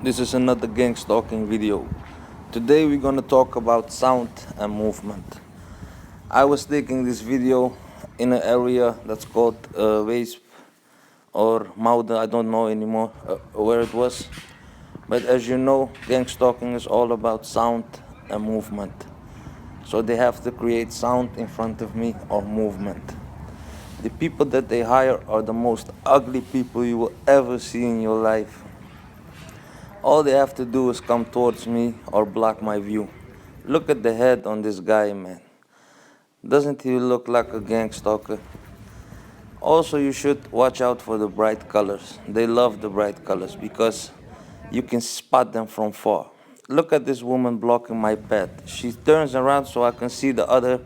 This is another gang stalking video. Today we're gonna talk about sound and movement. I was taking this video in an area that's called Weesp or Maude, I don't know anymore where it was. But as you know, gang stalking is all about sound and movement. So they have to create sound in front of me or movement. The people that they hire are the most ugly people you will ever see in your life. All they have to do is come towards me or block my view. Look at the head on this guy, man. Doesn't he look like a gang stalker? Also, you should watch out for the bright colors. They love the bright colors because you can spot them from far. Look at this woman blocking my path. She turns around so I can see the other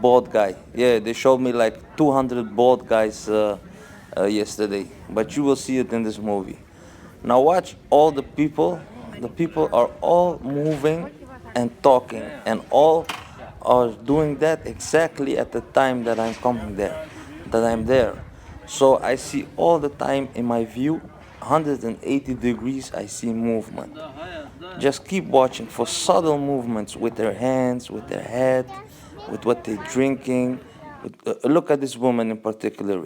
bald guy. Yeah, they showed me like 200 bald guys yesterday, but you will see it in this movie. Now watch all the people. The people are all moving and talking, and all are doing that exactly at the time that I'm coming there, that I'm there. So I see all the time in my view, 180 degrees, I see movement. Just keep watching for subtle movements with their hands, with their head, with what they're drinking. Look at this woman in particular.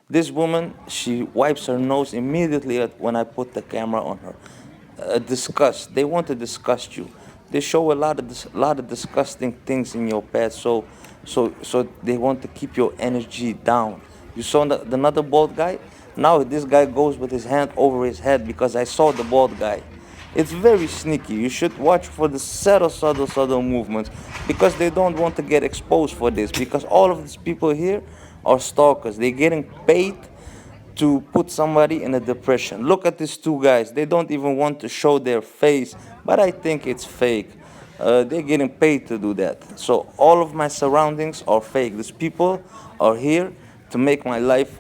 This woman, she wipes her nose immediately when I put the camera on her. Disgust. They want to disgust you. They show a lot of disgusting things in your path. So they want to keep your energy down. You saw the another bald guy. Now this guy goes with his hand over his head because I saw the bald guy. It's very sneaky. You should watch for the subtle movements because they don't want to get exposed for this. Because all of these people here are stalkers. They're getting paid to put somebody in a depression. Look at these two guys. They don't even want to show their face, but I think it's fake. They're getting paid to do that. So all of my surroundings are fake. These people are here to make my life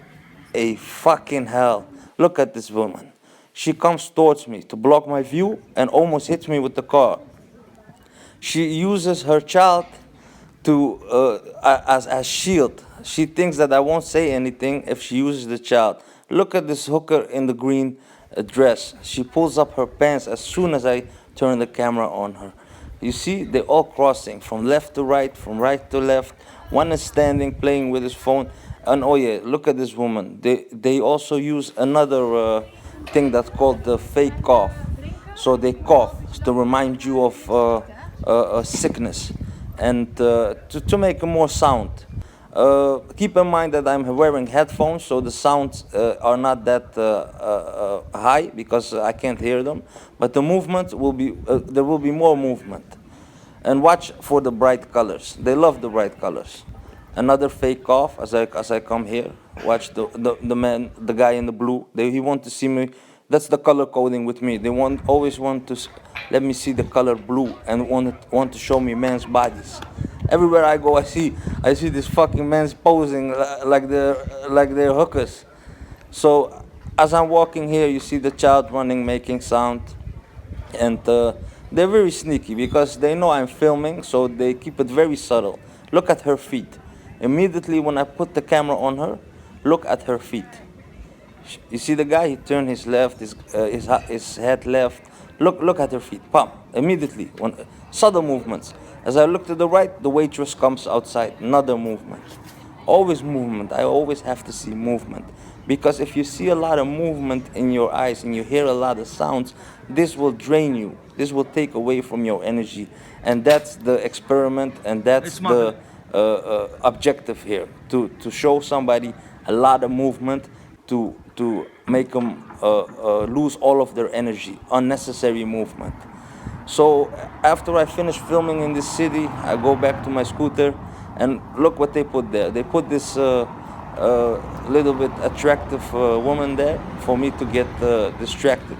a fucking hell. Look at this woman. She comes towards me to block my view and almost hits me with the car. She uses her child to as shield. She thinks that I won't say anything if she uses the child. Look at this hooker in the green dress. She pulls up her pants as soon as I turn the camera on her. You see, they're all crossing from left to right, from right to left. One is standing, playing with his phone. And oh yeah, look at this woman. They also use another thing that's called the fake cough. So they cough to remind you of a sickness and to make a more sound. Keep in mind that I'm wearing headphones, so the sounds are not that high because I can't hear them. But the movement will be there will be more movement. And watch for the bright colors. They love the bright colors. Another fake cough as I come here. Watch the man, the guy in the blue. He want to see me. That's the color coding with me. They always want to let me see the color blue and want to show me men's bodies. Everywhere I go, I see this fucking men's posing like they're hookers. So as I'm walking here, you see the child running, making sound, and they're very sneaky because they know I'm filming, so they keep it very subtle. Look at her feet. Immediately when I put the camera on her, look at her feet. You see the guy? He turned his left, his head left. Look at her feet. Pump immediately. Subtle movements. As I look to the right, the waitress comes outside. Another movement. Always movement. I always have to see movement because if you see a lot of movement in your eyes and you hear a lot of sounds, this will drain you. This will take away from your energy, and that's the experiment, and that's the objective here to show somebody a lot of movement to make them lose all of their energy, unnecessary movement. So after I finish filming in this city, I go back to my scooter and look what they put there. They put this little bit attractive woman there for me to get distracted,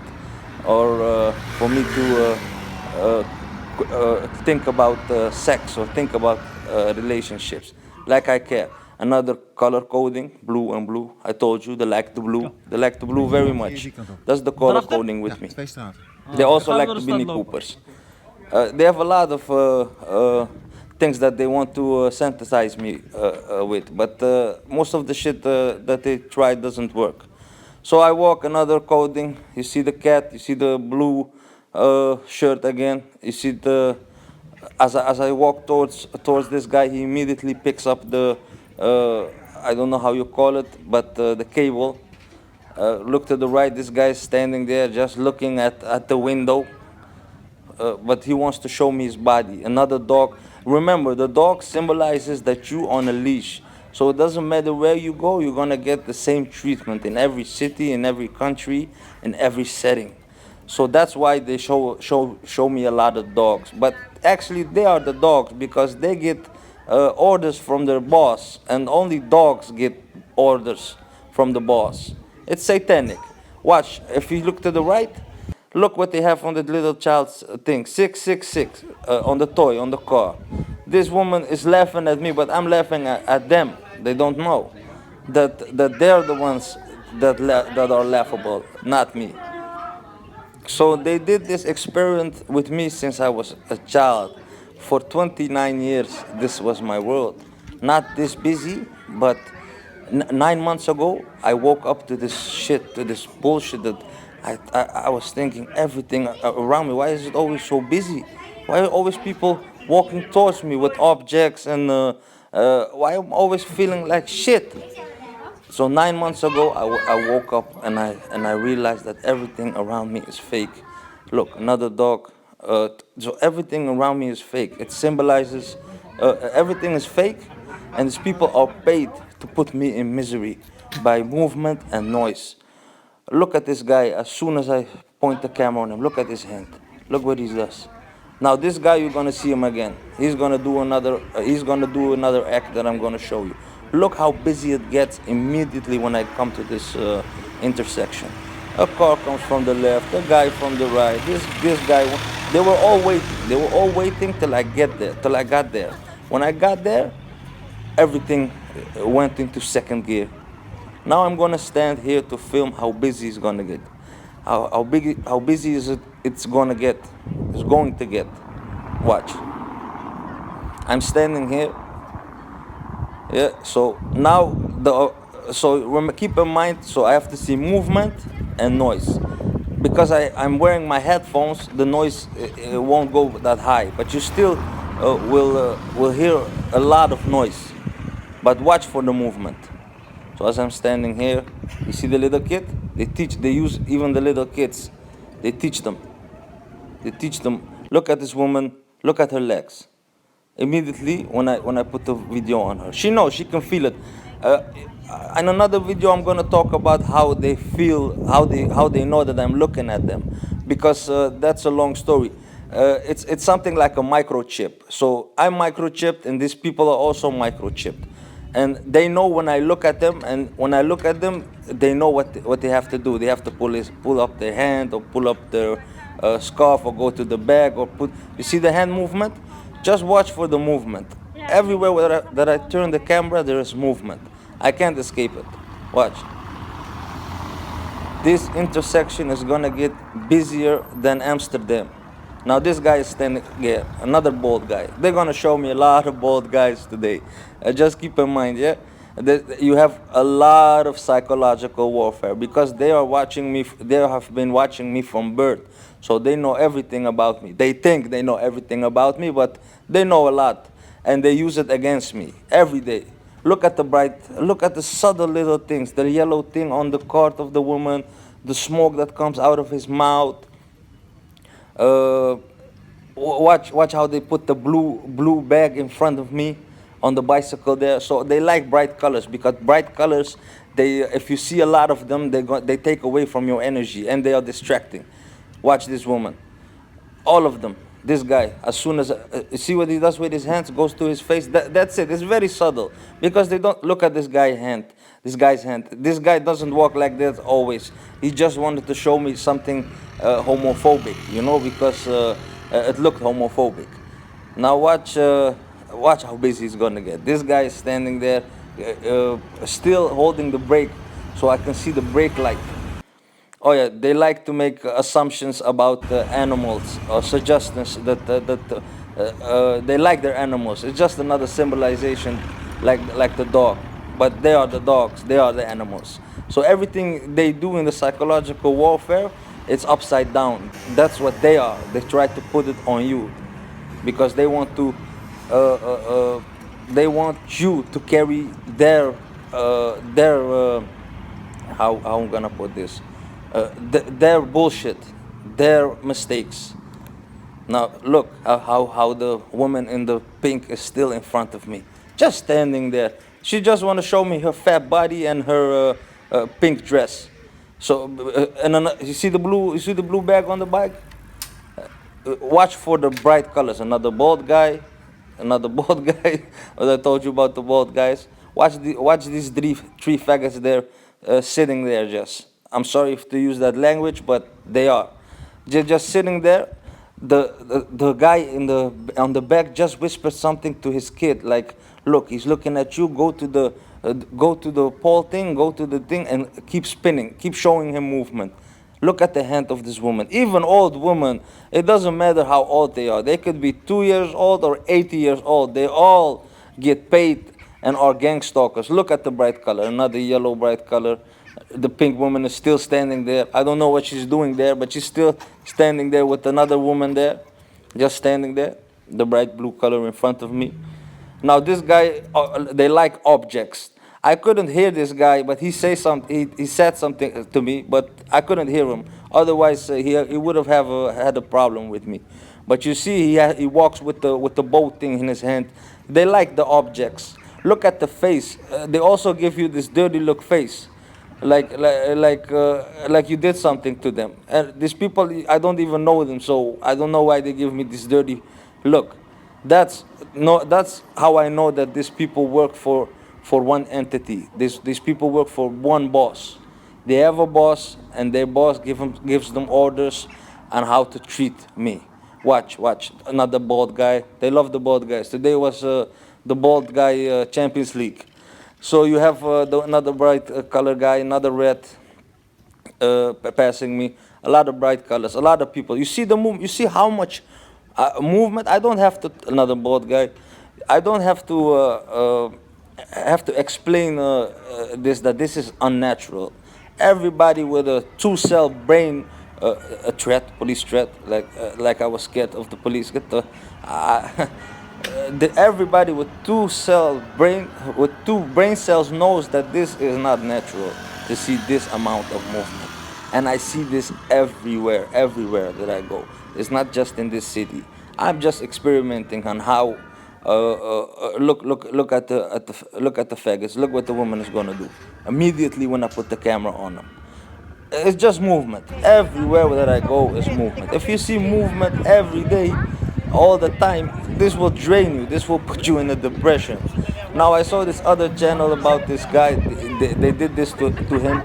or for me to think about sex or think about relationships. Like I care. Another color coding, blue and blue. I told you they like the blue. They like the blue very much. That's the color coding with me. They also like the Mini Coopers. They have a lot of things that they want to synthesize me with, but most of the shit that they try doesn't work. So I walk another coding. You see the cat. You see the blue shirt again. You see the as I walk towards this guy, he immediately picks up the I don't know how you call it, but the cable. Look to the right. This guy's standing there, just looking at the window. But he wants to show me his body. Another dog. Remember, the dog symbolizes that you on a leash. So it doesn't matter where you go, you're gonna get the same treatment in every city, in every country, in every setting. So that's why they show me a lot of dogs. But actually, they are the dogs because they get orders from their boss, and only dogs get orders from the boss. It's satanic. Watch. If you look to the right, look what they have on the little child's thing, 666 on the toy, on the car. This woman is laughing at me, but I'm laughing at them. They don't know that they're the ones that are laughable, not me. So they did this experiment with me since I was a child. For 29 years, this was my world. Not this busy, but 9 months ago, I woke up to this shit, to this bullshit that I was thinking everything around me. Why is it always so busy? Why are always people walking towards me with objects and why am I always feeling like shit? So 9 months ago, I woke up and I realized that everything around me is fake. Look, another dog. So everything around me is fake. It symbolizes everything is fake, and these people are paid to put me in misery by movement and noise. Look at this guy. As soon as I point the camera on him, look at his hand. Look what he does. Now this guy, you're gonna see him again. He's gonna do another. He's gonna do another act that I'm gonna show you. Look how busy it gets immediately when I come to this intersection. A car comes from the left, a guy from the right. This guy. They were all waiting. They were all waiting till I get there. Till I got there. When I got there, everything went into second gear. Now I'm gonna stand here to film how busy it's gonna get. How busy is it? It's gonna get. It's going to get. Watch. I'm standing here. Yeah. So now keep in mind. So I have to see movement and noise. Because I'm wearing my headphones, the noise it won't go that high, but you still will hear a lot of noise. But watch for the movement. So as I'm standing here, you see the little kid? They use even the little kids. They teach them. Look at this woman, look at her legs. Immediately when I put the video on her, she knows, she can feel it. In another video, I'm gonna talk about how they feel, how they know that I'm looking at them, because that's a long story. It's something like a microchip. So I'm microchipped, and these people are also microchipped, and they know when I look at them, and when I look at them, they know what they have to do. They have to pull up their hand or pull up their scarf or go to the bag or put. You see the hand movement? Just watch for the movement. Everywhere that I turn the camera, there is movement. I can't escape it. Watch. This intersection is gonna get busier than Amsterdam. Now this guy is standing here, another bald guy. They're gonna show me a lot of bald guys today. Just keep in mind, yeah, that you have a lot of psychological warfare because they are watching me. They have been watching me from birth, so they know everything about me. They think they know everything about me, but they know a lot, and they use it against me every day. Look at the subtle little things, the yellow thing on the cart of the woman, the smoke that comes out of his mouth. Watch how they put the blue bag in front of me on the bicycle there. So they like bright colors because bright colors, if you see a lot of them, they take away from your energy and they are distracting. Watch this woman, all of them. This guy, as soon as see what he does with his hands, goes to his face. That's it. It's very subtle because they don't look at this guy's hand. This guy doesn't walk like that always. He just wanted to show me something homophobic, because it looked homophobic. Now watch how busy he's gonna get. This guy is standing there, still holding the brake, so I can see the brake light. Oh yeah, they like to make assumptions about animals or suggestions that they like their animals. It's just another symbolization, like the dog. But they are the dogs. They are the animals. So everything they do in the psychological warfare, it's upside down. That's what they are. They try to put it on you because they want to uh, uh, uh, they want you to carry their how I'm gonna put this, their bullshit, their mistakes. Now look how the woman in the pink is still in front of me, just standing there. She just want to show me her fat body and her pink dress. So you see the blue, bag on the bike. Watch for the bright colors. Another bald guy. As I told you about the bald guys. Watch these three faggots there, sitting there. Just, I'm sorry if to use that language, but they are. They're just sitting there. The guy on the back just whispered something to his kid, like, look, he's looking at you. Go to the pole thing. Go to the thing and keep spinning. Keep showing him movement. Look at the hand of this woman. Even old women, it doesn't matter how old they are. They could be 2 years old or 80 years old. They all get paid and are gang stalkers. Look at the bright color, another yellow bright color. The pink woman is still standing there. I don't know what she's doing there, but she's still standing there with another woman there, just standing there. The bright blue color in front of me. Now this guy, they like objects. I couldn't hear this guy, but he said something to me, but I couldn't hear him. Otherwise, he would have had a problem with me. But you see, he walks with the bow thing in his hand. They like the objects. Look at the face. They also give you this dirty look face, like you did something to them. And these people, I don't even know them, so I don't know why they give me this dirty look. That's how I know that these people work for one entity. These people work for one boss. They have a boss, and their boss gives them orders on how to treat me. Watch, another bald guy. They love the bald guys. Today was the bald guy Champions League. So you have another bright color guy, another red passing me. A lot of bright colors, a lot of people. You see the move. You see how much movement. I don't have to, another bald guy. I don't have to explain that this is unnatural. Everybody with a two-cell brain, a threat, police threat, like I was scared of the police. Everybody with two brain cells knows that this is not natural to see this amount of movement. And I see this everywhere that I go. It's not just in this city. I'm just experimenting on how. Look at the faggots. Look what the woman is gonna do immediately when I put the camera on them. It's just movement. Everywhere that I go is movement. If you see movement every day, all the time, this will drain you. This will put you in a depression. Now I saw this other channel about this guy. They did this to him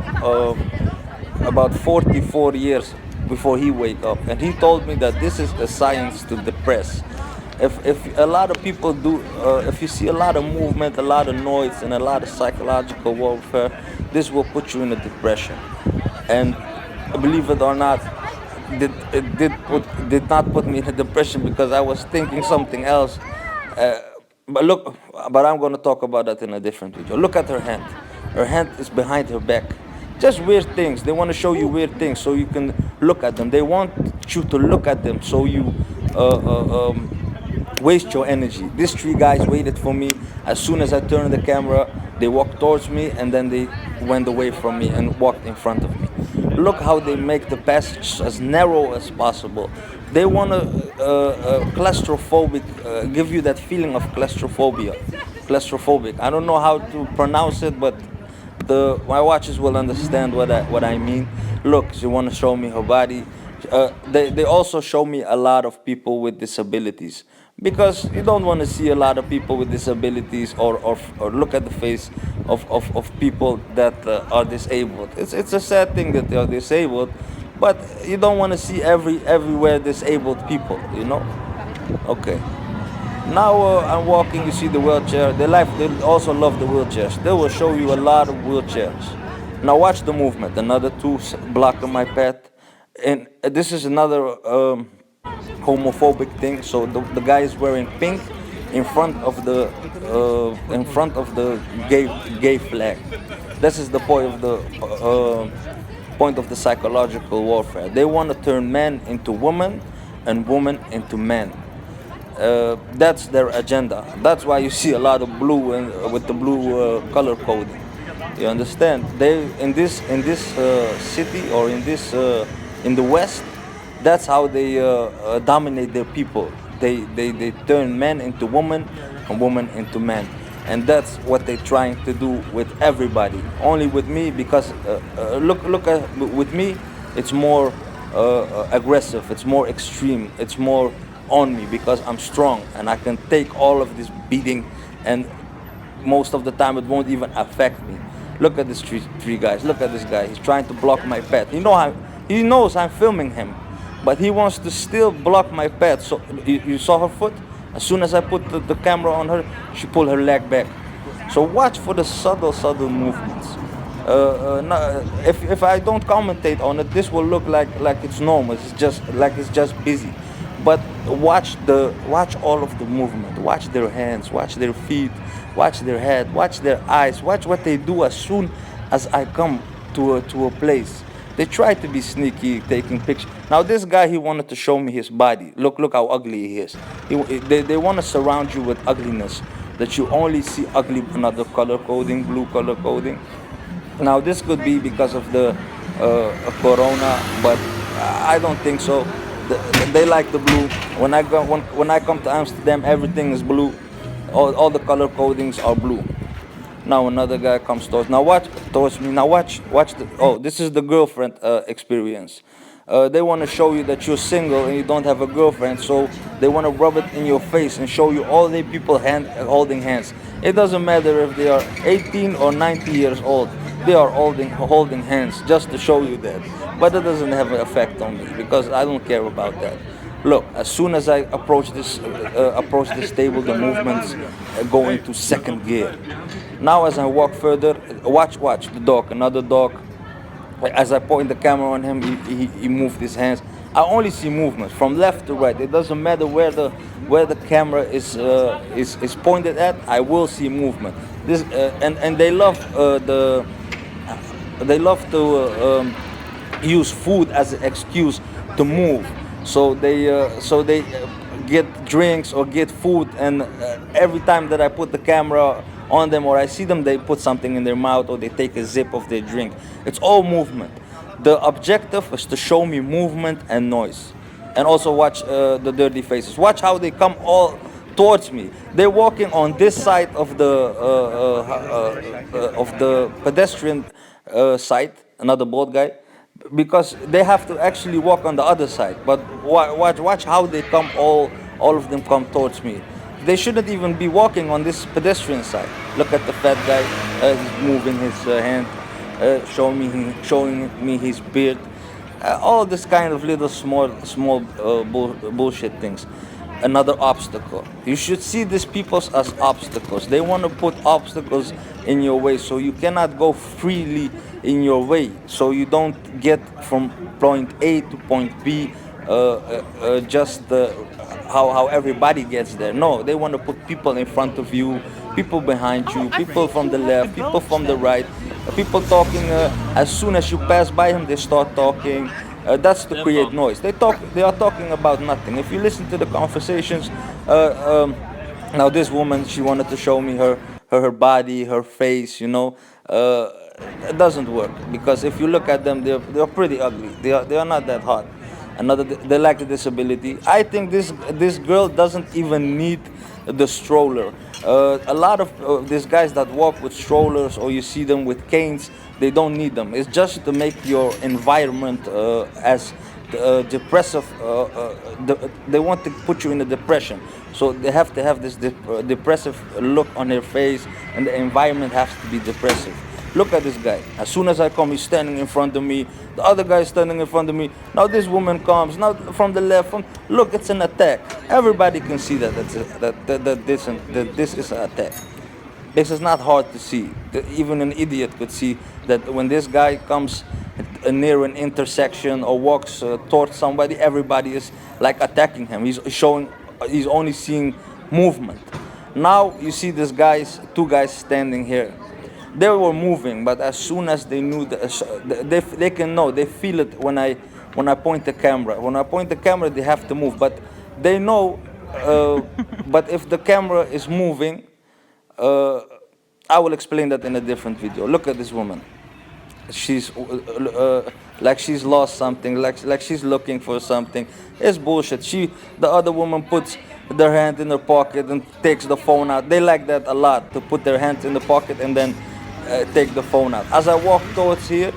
about 44 years before he wake up, and he told me that this is a science to depress. If a lot of people do, if you see a lot of movement, a lot of noise, and a lot of psychological warfare, this will put you in a depression. And believe it or not, it did not put me in a depression because I was thinking something else. But I'm going to talk about that in a different video. Look at her hand. Her hand is behind her back. Just weird things. They want to show you weird things so you can look at them. They want you to look at them so you waste your energy. These three guys waited for me. As soon as I turned the camera, they walked towards me and then they went away from me and walked in front of me. Look how they make the passage as narrow as possible. They want to claustrophobic, give you that feeling of claustrophobia. Claustrophobic. I don't know how to pronounce it, but my watchers will understand what I mean. Look, she want to show me her body. They also show me a lot of people with disabilities, because you don't want to see a lot of people with disabilities or look at the face of people that are disabled. It's a sad thing that they are disabled, but you don't want to see everywhere disabled people, you know. Okay. Now I'm walking. You see the wheelchair. They also love the wheelchairs. They will show you a lot of wheelchairs. Now watch the movement. Another two blocking my path, and this is another homophobic thing. So the guy is wearing pink in front of the gay flag. This is the point of the psychological warfare. They want to turn men into women and women into men. That's their agenda. That's why you see a lot of blue and with the blue color coding. You understand? They in this city or in the West, that's how they dominate their people. They turn men into women and women into men, and that's what they're trying to do with everybody. Only with me, because look at with me, it's more aggressive. It's more extreme. It's more on me because I'm strong and I can take all of this beating, and most of the time it won't even affect me. Look at this three guys. Look at this guy. He's trying to block my path. He knows I'm filming him, but he wants to still block my path. So you saw her foot? As soon as I put the camera on her, she pulled her leg back. So watch for the subtle movements. If I don't commentate on it, this will look like it's normal. It's just busy. But watch all of the movement. Watch their hands. Watch their feet. Watch their head. Watch their eyes. Watch what they do as soon as I come to a place. They try to be sneaky, taking pictures. Now this guy, he wanted to show me his body. Look how ugly he is. They want to surround you with ugliness, that you only see ugly, another color coding, blue color coding. Now this could be because of the corona, but I don't think so. They like the blue. When I come to Amsterdam, everything is blue. All the color codings are blue. Now another guy comes towards. Now watch towards me. Now watch the. Oh, this is the girlfriend experience. They want to show you that you're single and you don't have a girlfriend, so they want to rub it in your face and show you all the people holding hands. It doesn't matter if they are 18 or 90 years old. They are holding hands just to show you that. But it doesn't have an effect on me because I don't care about that. Look, as soon as I approach this table, the movements go into second gear. Now as I walk further, watch the dog, another dog. As I point the camera on him, he moved his hands. I only see movement from left to right. It doesn't matter where the camera is pointed at. I will see movement. This and they love to use food as an excuse to move. So they get drinks or get food, and every time that I put the camera on them or I see them, they put something in their mouth or they take a sip of their drink. It's all movement. The objective is to show me movement and noise. And also watch the dirty faces. Watch how they come all towards me. They're walking on this side of the pedestrian side, another boat guy, because they have to actually walk on the other side. But watch how they come, all of them come towards me. They shouldn't even be walking on this pedestrian side. Look at the fat guy, he's moving his hand, showing me his beard. All this kind of little small bullshit things. Another obstacle. You should see these people as obstacles. They want to put obstacles in your way, so you cannot go freely in your way, so you don't get from point A to point B how everybody gets there. No, they want to put people in front of you, people behind you, people from the left, people from the right, people talking. As soon as you pass by him, they start talking. That's to create noise. They are talking about nothing. If you listen to the conversations, now this woman, she wanted to show me her body, her face. It doesn't work, because if you look at them, they're pretty ugly. They are not that hot. They lack a disability. I think this girl doesn't even need the stroller. A lot of these guys that walk with strollers, or you see them with canes, they don't need them. It's just to make your environment as depressive. They want to put you in a depression, so they have to have this depressive look on their face, and the environment has to be depressive. Look at this guy. As soon as I come, he's standing in front of me. The other guy is standing in front of me. Now this woman comes. Now from the left. Look, it's an attack. Everybody can see that this is an attack. This is not hard to see. Even an idiot could see that when this guy comes near an intersection or walks towards somebody, everybody is like attacking him. He's only seeing movement. Now you see two guys standing here. They were moving, but as soon as they knew, they can know, they feel it when I point the camera. When I point the camera, they have to move, but they know. But if the camera is moving, I will explain that in a different video. Look at this woman. She's like she's lost something, like she's looking for something. It's bullshit. The other woman puts their hand in her pocket and takes the phone out. They like that a lot, to put their hands in the pocket and then take the phone out. As I walk towards here,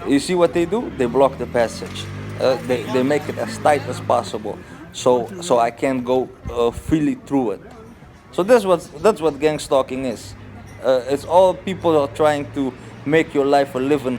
you see what they do? They block the passage. They make it as tight as possible, so I can't go freely through it. So that's what gang stalking is. It's all people are trying to make your life a living